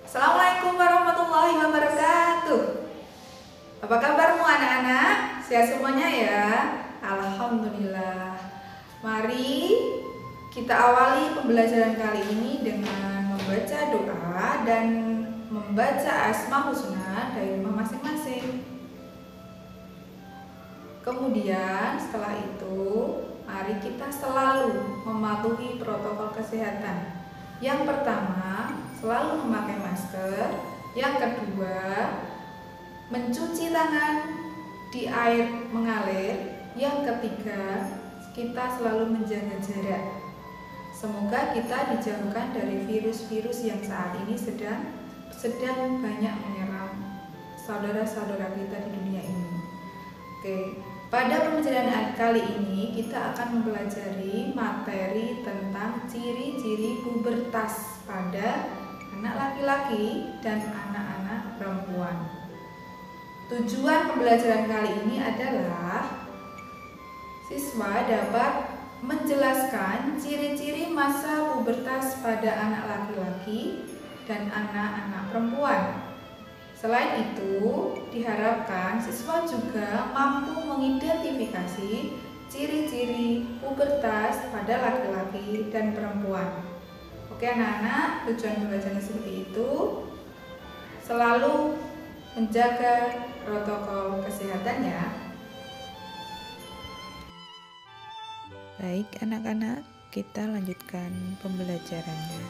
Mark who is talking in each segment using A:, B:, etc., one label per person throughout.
A: Assalamualaikum warahmatullahi wabarakatuh. Apa kabarmu anak-anak? Sehat semuanya ya? Alhamdulillah. Mari kita awali pembelajaran kali ini dengan membaca doa dan membaca Asmaul Husna dari rumah masing-masing. Kemudian setelah itu, mari kita selalu mematuhi protokol kesehatan. Yang pertama, selalu memakai masker. Yang kedua, mencuci tangan di air mengalir. Yang ketiga, kita selalu menjaga jarak. Semoga kita dijauhkan dari virus-virus yang saat ini sedang banyak menyerang saudara-saudara kita di dunia ini. Oke, pada pembelajaran kali ini kita akan mempelajari materi tentang ciri-ciri pubertas pada anak laki-laki dan anak-anak perempuan. Tujuan pembelajaran kali ini adalah siswa dapat menjelaskan ciri-ciri masa pubertas pada anak laki-laki dan anak-anak perempuan. Selain itu, diharapkan siswa juga mampu mengidentifikasi ciri-ciri pubertas pada laki-laki dan perempuan. Oke anak-anak, tujuan pembelajarannya seperti itu. Selalu menjaga protokol kesehatan ya.
B: Baik anak-anak, kita lanjutkan pembelajarannya.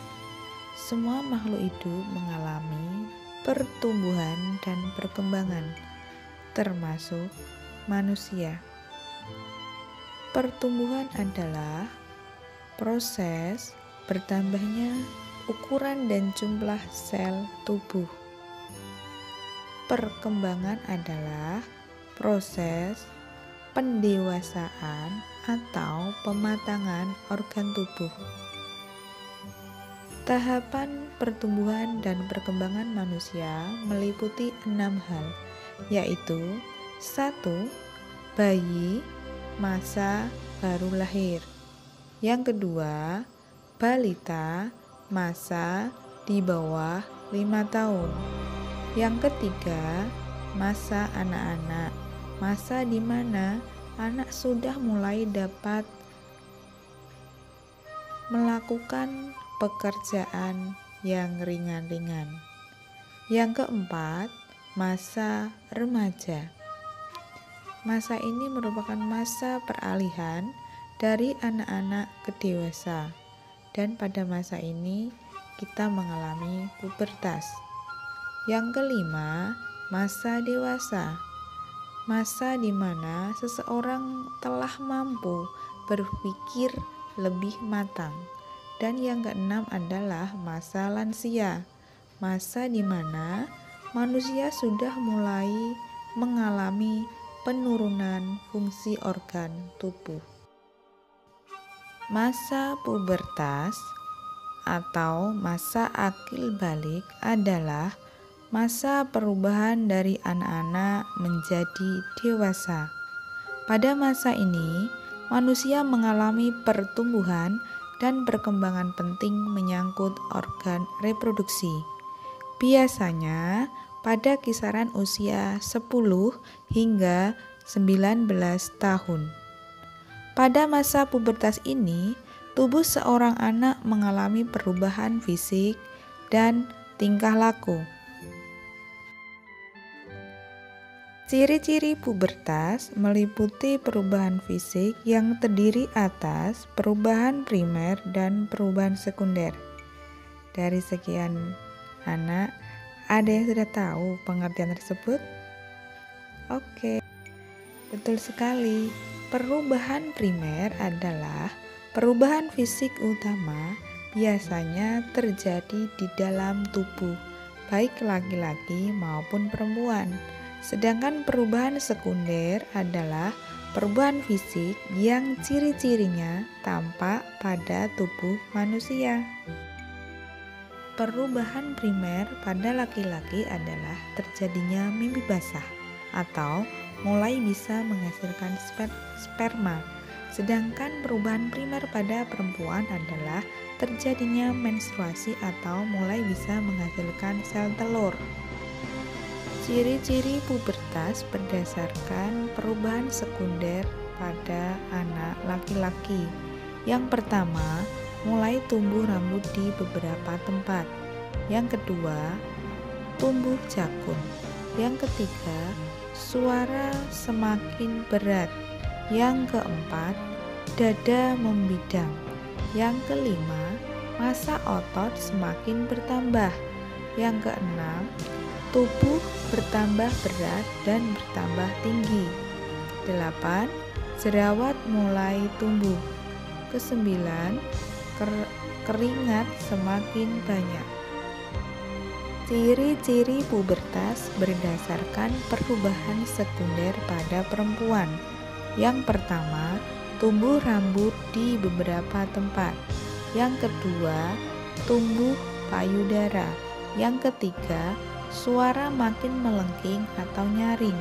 B: Semua makhluk hidup mengalami pertumbuhan dan perkembangan, termasuk manusia. Pertumbuhan adalah proses bertambahnya ukuran dan jumlah sel tubuh. Perkembangan adalah proses pendewasaan atau pematangan organ tubuh. Tahapan pertumbuhan dan perkembangan manusia meliputi 6 hal, yaitu 1. Bayi, masa baru lahir. Yang kedua, balita, masa di bawah 5 tahun. Yang ketiga, masa anak-anak, masa di mana anak sudah mulai dapat melakukan pekerjaan yang ringan-ringan. Yang keempat, masa remaja. Masa ini merupakan masa peralihan dari anak-anak ke dewasa, dan pada masa ini kita mengalami pubertas. Yang kelima, masa dewasa. Masa di mana seseorang telah mampu berpikir lebih matang. Dan yang keenam adalah masa lansia, masa di mana manusia sudah mulai mengalami penurunan fungsi organ tubuh. Masa pubertas atau masa akil balik adalah masa perubahan dari anak-anak menjadi dewasa. Pada masa ini, manusia mengalami pertumbuhan dan perkembangan penting menyangkut organ reproduksi. Biasanya pada kisaran usia 10 hingga 19 tahun. Pada masa pubertas ini, tubuh seorang anak mengalami perubahan fisik dan tingkah laku. Ciri-ciri pubertas meliputi perubahan fisik yang terdiri atas perubahan primer dan perubahan sekunder. Dari sekian anak, ada yang sudah tahu pengertian tersebut? Oke, betul sekali. Perubahan primer adalah perubahan fisik utama biasanya terjadi di dalam tubuh, baik laki-laki maupun perempuan. Sedangkan perubahan sekunder adalah perubahan fisik yang ciri-cirinya tampak pada tubuh manusia. Perubahan primer pada laki-laki adalah terjadinya mimpi basah atau mulai bisa menghasilkan sperma. Sedangkan perubahan primer pada perempuan adalah terjadinya menstruasi atau mulai bisa menghasilkan sel telur. Ciri-ciri pubertas berdasarkan perubahan sekunder pada anak laki-laki. Yang pertama, mulai tumbuh rambut di beberapa tempat. Yang kedua, tumbuh jakun. Yang ketiga, suara semakin berat. Yang keempat, dada membidang. Yang kelima, massa otot semakin bertambah. Yang keenam, tubuh bertambah berat dan bertambah tinggi. 8. Jerawat mulai tumbuh. Kesembilan, keringat semakin banyak. Ciri-ciri pubertas berdasarkan perubahan sekunder pada perempuan. Yang pertama, tumbuh rambut di beberapa tempat. Yang kedua, tumbuh payudara. Yang ketiga, suara makin melengking atau nyaring.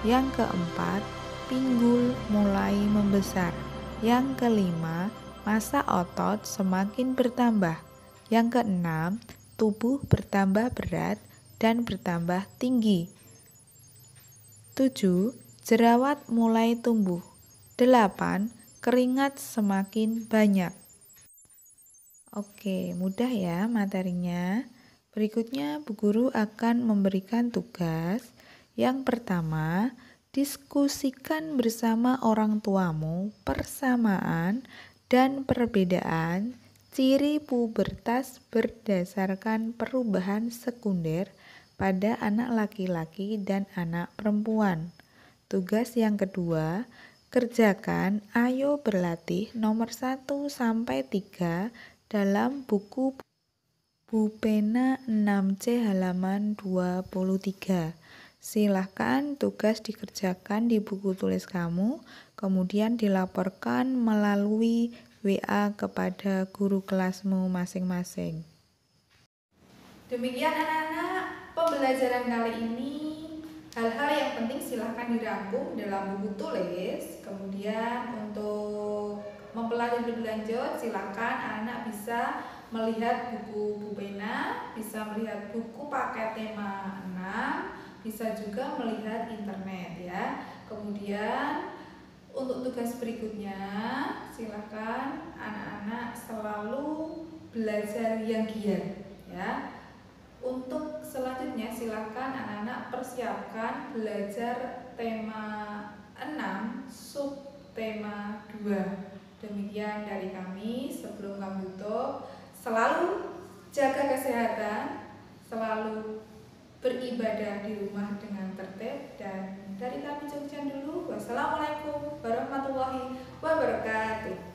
B: Yang keempat, pinggul mulai membesar. Yang kelima, massa otot semakin bertambah. Yang keenam, tubuh bertambah berat dan bertambah tinggi. 7. Jerawat mulai tumbuh. 8. Keringat semakin banyak. Oke, mudah ya materinya. Berikutnya Bu Guru akan memberikan tugas. Yang pertama, diskusikan bersama orang tuamu persamaan dan perbedaan ciri pubertas berdasarkan perubahan sekunder pada anak laki-laki dan anak perempuan. Tugas yang kedua, kerjakan Ayo Berlatih nomor 1 sampai 3 dalam buku Bu Pena 6C halaman 23. Silahkan tugas dikerjakan di buku tulis kamu, kemudian dilaporkan melalui WA kepada guru kelasmu masing-masing.
A: Demikian anak-anak, pembelajaran kali ini. Hal-hal yang penting silahkan dirangkum dalam buku tulis. Kemudian untuk mempelajari lebih lanjut, silahkan anak-anak bisa melihat buku Bu Pena, bisa melihat buku paket tema 6, bisa juga melihat internet ya. Kemudian untuk tugas berikutnya, silahkan anak-anak selalu belajar yang giat ya. Untuk selanjutnya silahkan anak-anak persiapkan belajar tema 6 subtema 2. Demikian dari kami. Sebelum kami tutup, selalu jaga kesehatan, selalu beribadah di rumah dengan tertib, dan dari kami sekian dulu. Wassalamualaikum warahmatullahi wabarakatuh.